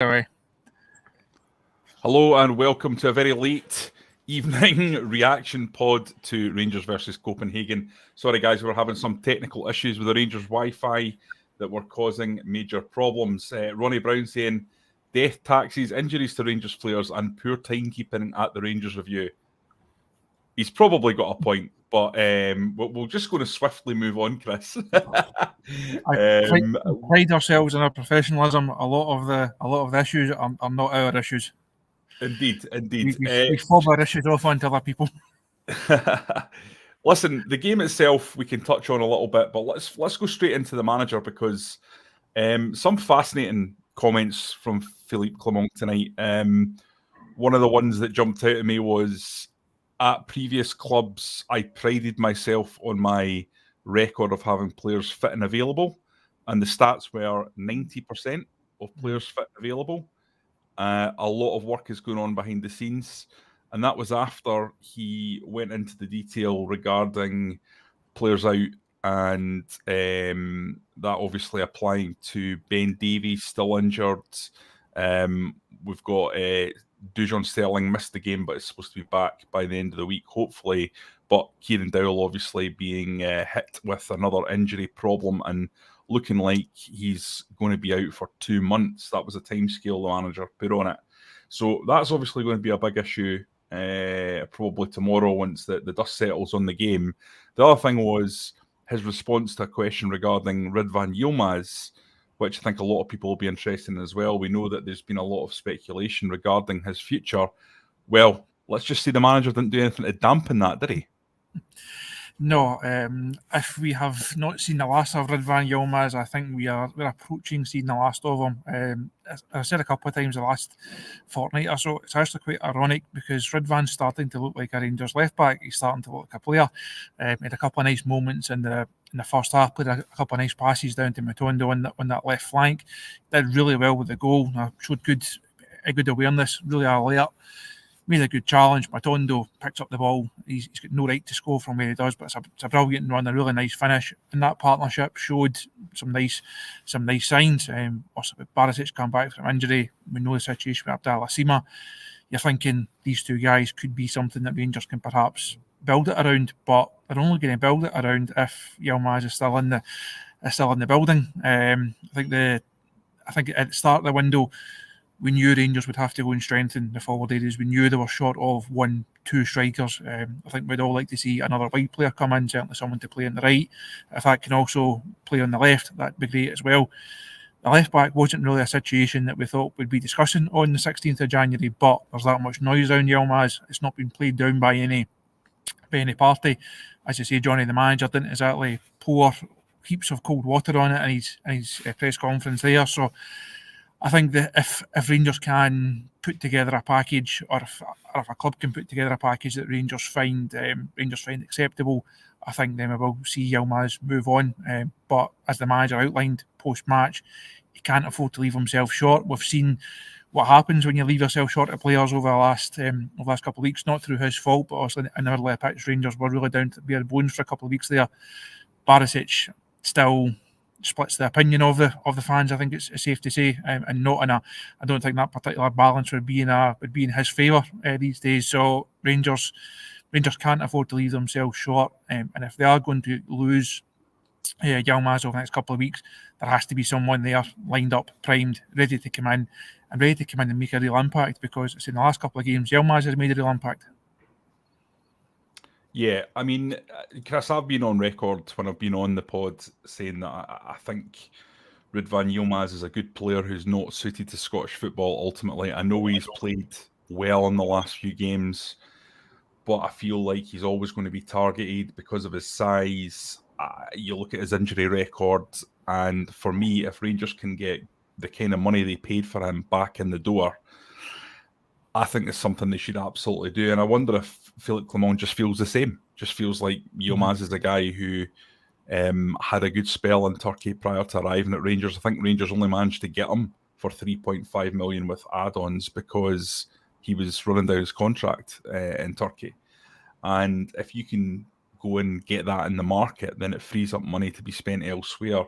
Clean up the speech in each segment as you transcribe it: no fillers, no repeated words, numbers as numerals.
Away. Hello and welcome to a very late evening reaction pod to Rangers versus Copenhagen. Sorry guys, we're having some technical issues with the Rangers Wi-Fi that were causing major problems. Ronnie Brown saying, death taxes, injuries to Rangers players and poor timekeeping at the Rangers review. He's probably got a point, but we're just going to swiftly move on, Chris. Pride ourselves in our professionalism. A lot of the issues are not our issues. Indeed. We fob our issues off onto other people. Listen, the game itself we can touch on a little bit, but let's go straight into the manager because some fascinating comments from Philippe Clement tonight. One of the ones that jumped out at me was, at previous clubs, I prided myself on my record of having players fit and available, and the stats were 90% of players fit and available. A lot of work is going on behind the scenes, and that was after he went into the detail regarding players out, and that obviously applying to Ben Davies, still injured. We've got Dujon Sterling missed the game, but is supposed to be back by the end of the week, hopefully. But Kieran Dowell obviously being hit with another injury problem and looking like he's going to be out for 2 months. That was a timescale the manager put on it. So that's obviously going to be a big issue probably tomorrow once the dust settles on the game. The other thing was his response to a question regarding Rıdvan Yılmaz, which I think a lot of people will be interested in as well. We know that there's been a lot of speculation regarding his future. Well, let's just say the manager didn't do anything to dampen that, did he? No, if we have not seen the last of Rıdvan Yılmaz, I think we're approaching seeing the last of him. As I said a couple of times the last fortnight or so, it's actually quite ironic because Rıdvan's starting to look like a Rangers left back. He's starting to look like a player. Had a couple of nice moments in the first half, played a couple of nice passes down to Matondo on that left flank. Did really well with the goal. Showed a good awareness, really alert. Made a good challenge. Matondo picks up the ball. He's got no right to score from where he does, but it's a brilliant run, a really nice finish. And that partnership showed some nice signs. Also, with Barisic come back from injury, we know the situation with Abdallah Sima. You're thinking these two guys could be something that Rangers can perhaps build it around, but they're only going to build it around if Yilmaz is still in the building. I think at the start of the window, we knew Rangers would have to go and strengthen the forward areas. We knew they were short of 1-2 strikers. I think we'd all like to see another wide player come in, certainly someone to play on the right. If that can also play on the left, that'd be great as well. The left back wasn't really a situation that we thought we'd be discussing on the 16th of January, but there's that much noise around Yilmaz. It's not been played down by any party. As you say, Jonny, the manager, didn't exactly pour heaps of cold water on it in his press conference there. So I think that if Rangers can put together a package, or if a club can put together a package that Rangers find acceptable, I think then we will see Yilmaz move on. But as the manager outlined post-match, he can't afford to leave himself short. We've seen what happens when you leave yourself short of players over the last couple of weeks, not through his fault, but also in the middle of the pitch, Rangers were really down to bare bones for a couple of weeks there. Barisic still splits the opinion of the fans, I think it's safe to say, and not I don't think that particular balance would be in his favour these days. So Rangers can't afford to leave themselves short, and if they are going to lose Yilmaz over the next couple of weeks, there has to be someone there lined up, primed, ready to come in and make a real impact, because it's in the last couple of games Yilmaz has made a real impact. Yeah, I mean, Chris, I've been on record when I've been on the pod saying that I think Rıdvan Yılmaz is a good player who's not suited to Scottish football ultimately. I know he's played well in the last few games, but I feel like he's always going to be targeted because of his size. You look at his injury record, and for me, if Rangers can get the kind of money they paid for him back in the door, I think it's something they should absolutely do. And I wonder if Philippe Clement just feels the same. Just feels like Yilmaz is a guy who had a good spell in Turkey prior to arriving at Rangers. I think Rangers only managed to get him for 3.5 million with add-ons because he was running down his contract in Turkey. And if you can go and get that in the market, then it frees up money to be spent elsewhere.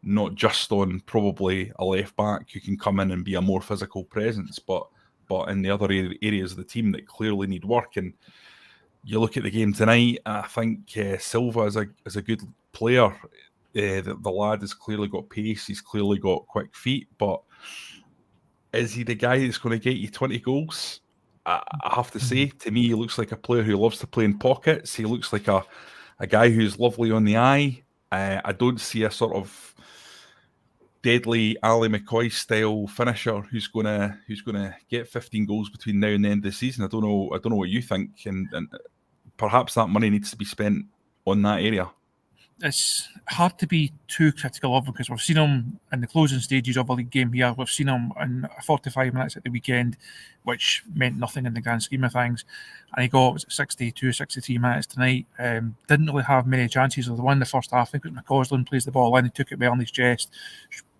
not just on probably a left back who can come in and be a more physical presence, but in the other areas of the team that clearly need work. And you look at the game tonight, I think Silva is a good player. The lad has clearly got pace, he's clearly got quick feet, but is he the guy that's going to get you 20 goals? I have to say, to me, he looks like a player who loves to play in pockets. He looks like a guy who's lovely on the eye. I don't see a sort of deadly Ali McCoy style finisher who's gonna get 15 goals between now and the end of the season. I don't know what you think, and perhaps that money needs to be spent on that area. It's hard to be too critical of him because we've seen him in the closing stages of a league game here. We've seen him in 45 minutes at the weekend, which meant nothing in the grand scheme of things. And he got 62, 63 minutes tonight. Didn't really have many chances. Of the one in the first half, I think it was McCausland plays the ball in, he took it well on his chest,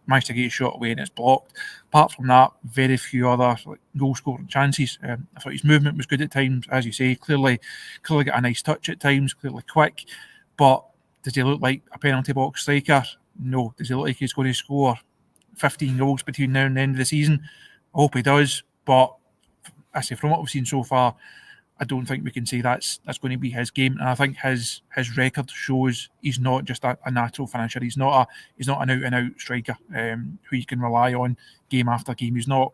managed to get his shot away and it's blocked. Apart from that, very few other goal scoring chances. I thought his movement was good at times, as you say. Clearly got a nice touch at times, clearly quick. But does he look like a penalty box striker? No. Does he look like he's going to score 15 goals between now and the end of the season? I hope he does. But I say, from what we've seen so far, I don't think we can say that's going to be his game. And I think his record shows he's not just a natural finisher. He's not an out-and-out striker who you can rely on game after game. He's not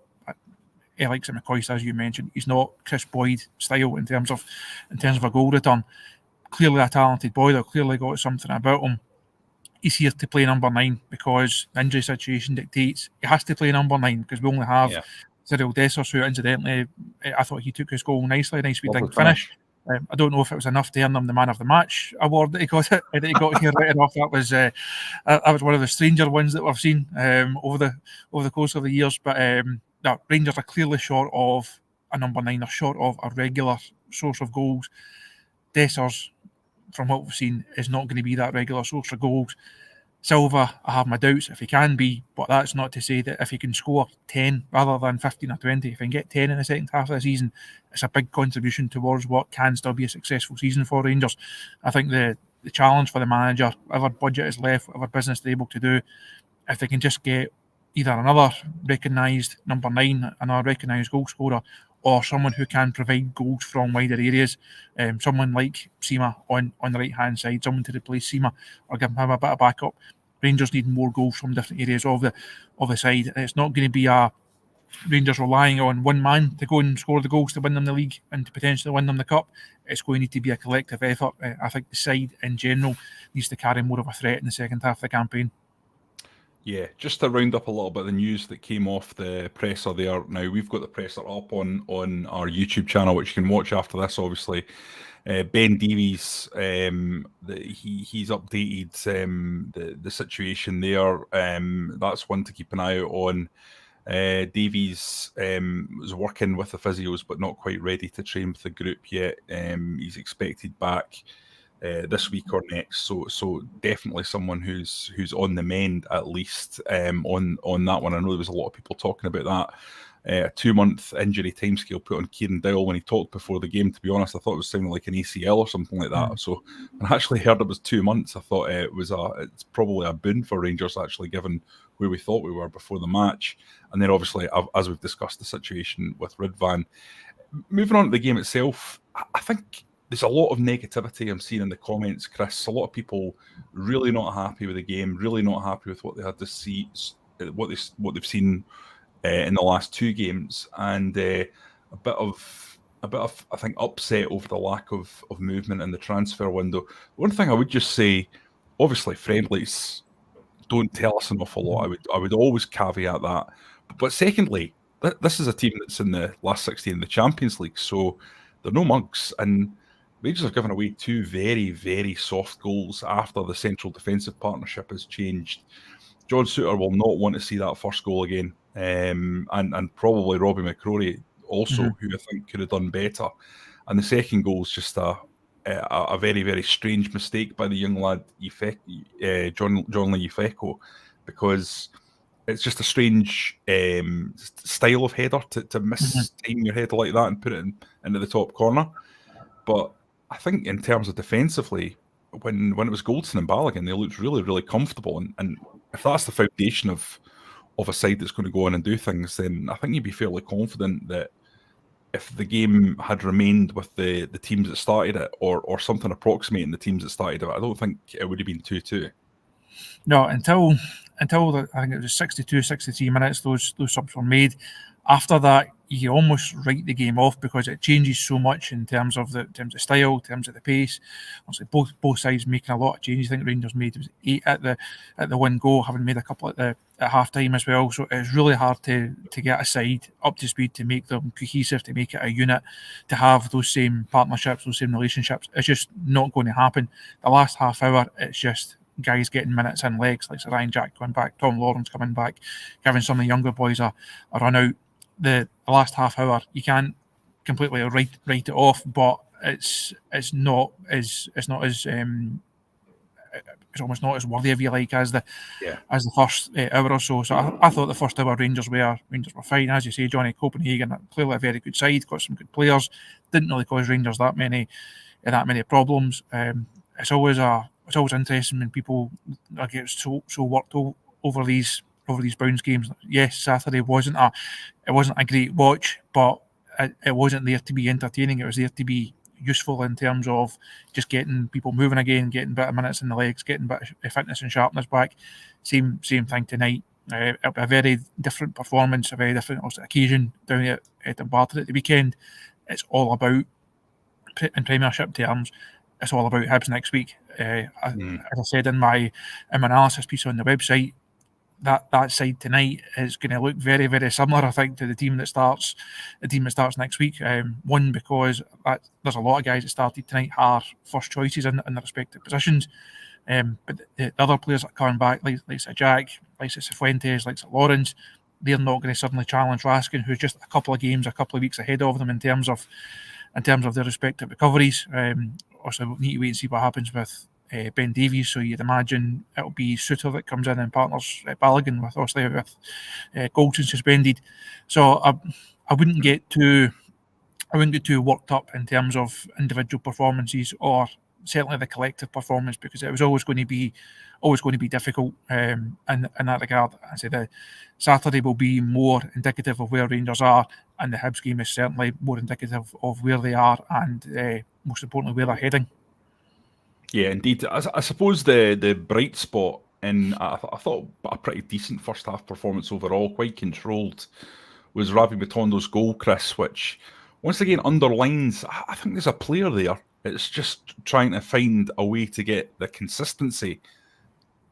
Alex McCoy, as you mentioned. He's not Chris Boyd style in terms of a goal return. Clearly a talented boy, they've clearly got something about him. He's here to play number 9 because the injury situation dictates he has to play number 9 because we only have Cyril Dessers, who incidentally, I thought he took his goal nicely, nice wee dink finish. I don't know if it was enough to earn him the Man of the Match award that he got here written off. That was one of the stranger ones that we've seen over the course of the years. But no, Rangers are clearly short of a number 9, are short of a regular source of goals. Dessers, from what we've seen, is not going to be that regular source of goals. Silva, I have my doubts if he can be, but that's not to say that if he can score 10 rather than 15 or 20, if he can get 10 in the second half of the season, it's a big contribution towards what can still be a successful season for Rangers. I think the challenge for the manager, whatever budget is left, whatever business they're able to do, if they can just get either another recognised number 9, another recognised goal scorer, or someone who can provide goals from wider areas, someone like Sima on the right-hand side, someone to replace Sima or give him a bit of backup. Rangers need more goals from different areas of the side. And it's not going to be a Rangers relying on one man to go and score the goals to win them the league and to potentially win them the cup. It's going to need to be a collective effort. I think the side in general needs to carry more of a threat in the second half of the campaign. Yeah, just to round up a little bit of the news that came off the presser there. Now, we've got the presser up on our YouTube channel, which you can watch after this, obviously. Ben Davies, he's updated the situation there. That's one to keep an eye out on. Davies was working with the physios, but not quite ready to train with the group yet. He's expected back this week or next, so definitely someone who's on the mend at least on that one. I know there was a lot of people talking about that. A 2-month injury timescale put on Kieran Dowell when he talked before the game. To be honest, I thought it was sounding like an ACL or something like that. So when I actually heard it was 2 months, I thought it's probably a boon for Rangers, actually, given where we thought we were before the match. And then obviously, as we've discussed, the situation with Rıdvan. Moving on to the game itself, I think there's a lot of negativity I'm seeing in the comments, Chris. A lot of people really not happy with the game, really not happy with what they had to see, what they've seen in the last 2 games, and a bit of I think upset over the lack of movement in the transfer window. One thing I would just say, obviously friendlies don't tell us an awful lot. I would always caveat that. But secondly, this is a team that's in the last 16 in the Champions League, so they're no mugs, and Rangers have given away 2 very, very soft goals after the central defensive partnership has changed. John Souttar will not want to see that first goal again, and probably Robbie McCrory also, who I think could have done better. And the second goal is just a very, very strange mistake by the young lad Jonny Yefeko, because it's just a strange style of header to mistime your header like that and put it into the top corner. But I think in terms of defensively, when it was Goldson and Balogun, they looked really, really comfortable. And if that's the foundation of a side that's going to go on and do things, then I think you'd be fairly confident that if the game had remained with the teams that started it, or something approximating the teams that started it, I don't think it would have been 2-2. No, until I think it was 62, 63 minutes, those subs were made. After that, you almost write the game off because it changes so much in terms of style, in terms of the pace. Obviously, both sides making a lot of changes. I think Rangers made 8 at the one go, having made a couple at half time as well. So it's really hard to get a side up to speed, to make them cohesive, to make it a unit, to have those same partnerships, those same relationships. It's just not going to happen. The last half hour, it's just guys getting minutes in legs, like Ryan Jack going back, Tom Lawrence coming back, giving some of the younger boys a run out. The last half hour, you can't completely write it off, but it's almost not as worthy, if you like, as the first hour or so. So I thought the first hour Rangers were fine, as you say, Jonny. Copenhagen, clearly a very good side, got some good players, didn't really cause Rangers that many problems. It's always interesting when people get so worked over these bounce games. Yes, Saturday wasn't a great watch, but it wasn't there to be entertaining. It was there to be useful in terms of just getting people moving again, getting a bit of minutes in the legs, getting a bit of fitness and sharpness back. Same thing tonight. A very different performance, a very different occasion down at Dumbarton at the weekend. It's all about, in Premiership terms, it's all about Hibs next week. As I said in my analysis piece on the website, that side tonight is going to look very, very similar, I think, to the team that starts next week. One, because there's a lot of guys that started tonight are first choices in their respective positions. But the other players that are coming back, like Jack, like Cifuentes, like Lawrence, they're not going to suddenly challenge Raskin, who's just a couple of weeks ahead of them in terms of their respective recoveries. Also, we'll need to wait and see what happens with Ben Davies. So you'd imagine it'll be Suter that comes in and partners Balogun with Goldson suspended. So I wouldn't get too worked up in terms of individual performances, or certainly the collective performance, because it was always going to be difficult in that regard. I say the Saturday will be more indicative of where Rangers are, and the Hibs game is certainly more indicative of where they are, and most importantly where they're heading. Yeah, indeed. I suppose the bright spot in I thought a pretty decent first half performance overall, quite controlled, was Ravi Matondo's goal, Chris, which once again underlines, I think there's a player there. It's just trying to find a way to get the consistency,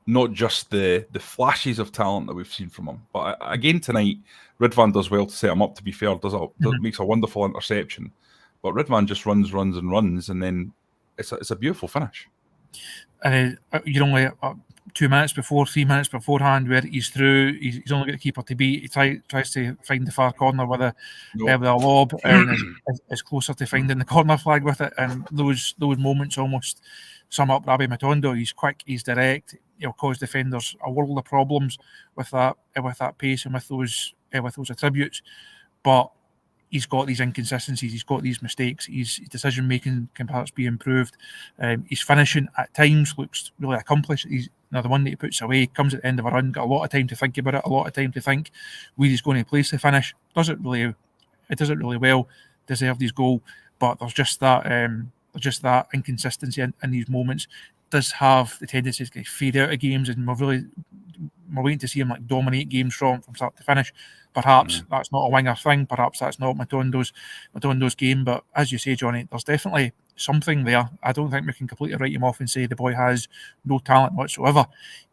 not just the flashes of talent that we've seen from him. But again tonight, Rıdvan does well to set him up, to be fair, makes a wonderful interception. But Rıdvan just runs, and then it's a beautiful finish. And you're only 3 minutes beforehand where he's through. He's only got the keeper to beat. He tries to find the far corner with a lob, and is closer to finding the corner flag with it. And those moments almost sum up Ravi Matondo. He's quick, he's direct. He'll cause defenders a world of problems with that pace and with those attributes. But he's got these inconsistencies, he's got these mistakes, his decision making can perhaps be improved. His finishing at times looks really accomplished. He's the one that he puts away, comes at the end of a run, got a lot of time to think about it, a lot of time to think where he's going to place the finish. Does it really well, deserved his goal, but there's just that inconsistency in these moments. Does have the tendency to fade out of games, and we're waiting to see him like dominate games from start to finish. Perhaps that's not a winger thing. Perhaps that's not Matondo's game. But as you say, Jonny, there's definitely something there. I don't think we can completely write him off and say the boy has no talent whatsoever.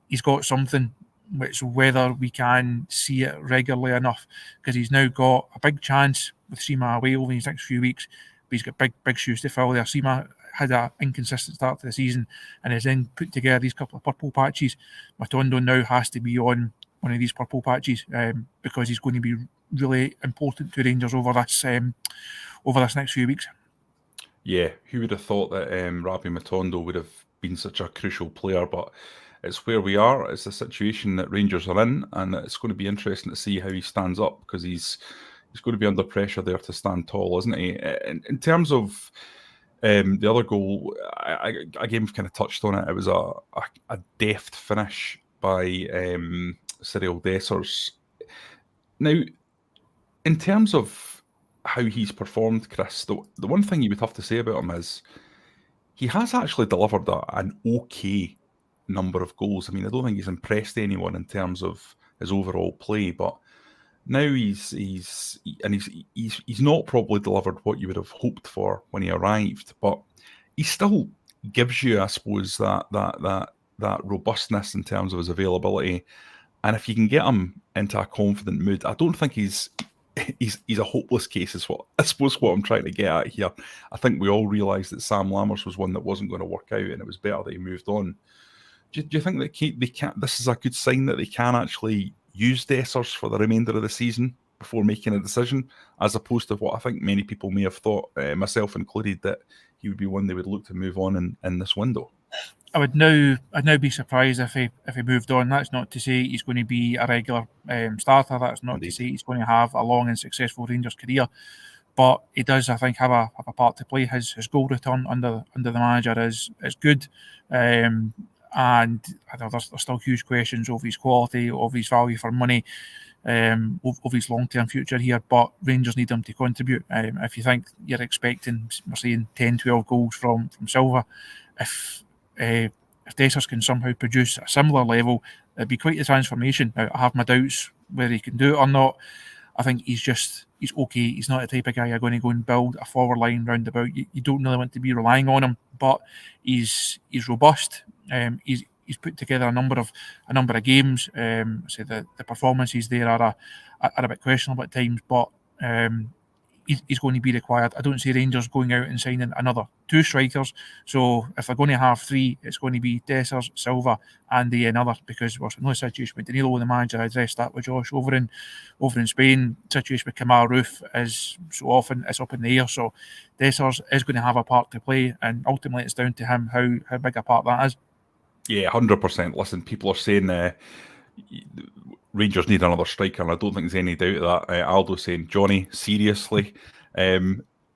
He's got something, which whether we can see it regularly enough, because he's now got a big chance with Sima away over these next few weeks. But he's got big shoes to fill there. Sima had an inconsistent start to the season and has then put together these couple of purple patches. Matondo now has to be on one of these purple patches because he's going to be really important to Rangers over this next few weeks. Yeah, who would have thought that Ravi Matondo would have been such a crucial player? But it's where we are. It's the situation that Rangers are in, and it's going to be interesting to see how he stands up, because he's going to be under pressure there to stand tall, isn't he? In terms of the other goal, again, we've kind of touched on it. It was a deft finish by Cyril Dessers. Now, in terms of how he's performed, Chris, the one thing you would have to say about him is he has actually delivered an okay number of goals. I mean, I don't think he's impressed anyone in terms of his overall play, but now he's not probably delivered what you would have hoped for when he arrived, but he still gives you, I suppose, that robustness in terms of his availability. And if you can get him into a confident mood, I don't think he's a hopeless case, is what I suppose what I'm trying to get at here. I think we all realised that Sam Lammers was one that wasn't going to work out, and it was better that he moved on. Do you think that they can? This is a good sign that they can actually use Dessers for the remainder of the season before making a decision, as opposed to what I think many people may have thought, myself included, that he would be one they would look to move on in this window. I'd now be surprised if he moved on. That's not to say he's going to be a regular starter. That's not Indeed. to say he's going to have a long and successful Rangers career. But he does, I think, have a part to play. His goal return under the manager is good, and I know there's still huge questions of his quality, of his value for money, of his long-term future here. But Rangers need him to contribute. If you think you're expecting, we're saying 10, 12 goals from Silva, if Dessers can somehow produce a similar level, it'd be quite a transformation. Now, I have my doubts whether he can do it or not. I think he's okay. He's not the type of guy you're going to go and build a forward line round about. You don't really want to be relying on him, but he's robust. He's put together a number of games. So the performances there are a bit questionable at times, but he's going to be required. I don't see Rangers going out and signing another 2 strikers. So if they're going to have 3, it's going to be Dessers, Silva, and another, because we're in no situation with Danilo, the manager. I addressed that with Josh over in Spain. Situation with Kamal Roof is so often it's up in the air. So Dessers is going to have a part to play, and ultimately it's down to him how big a part that is. Yeah, 100%. Listen, people are saying Rangers need another striker, and I don't think there's any doubt of that. Aldo's saying, Jonny, seriously?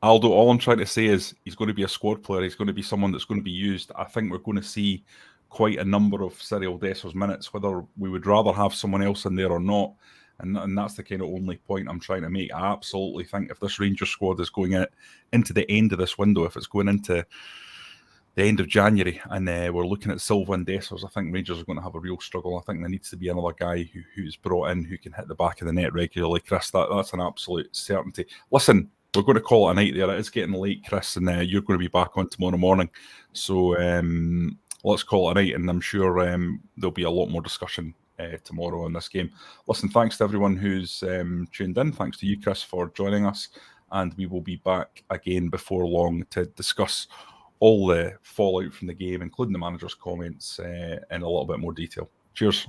Aldo, all I'm trying to say is he's going to be a squad player. He's going to be someone that's going to be used. I think we're going to see quite a number of Cyril Dessers minutes, whether we would rather have someone else in there or not. And that's the kind of only point I'm trying to make. I absolutely think if this Rangers squad is going into the end of this window, if it's going into the end of January, and we're looking at Silva and Dessers, I think Rangers are going to have a real struggle. I think there needs to be another guy who's brought in who can hit the back of the net regularly. Chris, that's an absolute certainty. Listen, we're going to call it a night there. It is getting late, Chris, and you're going to be back on tomorrow morning. So let's call it a night, and I'm sure there'll be a lot more discussion tomorrow on this game. Listen, thanks to everyone who's tuned in. Thanks to you, Chris, for joining us, and we will be back again before long to discuss all the fallout from the game, including the manager's comments, in a little bit more detail. Cheers.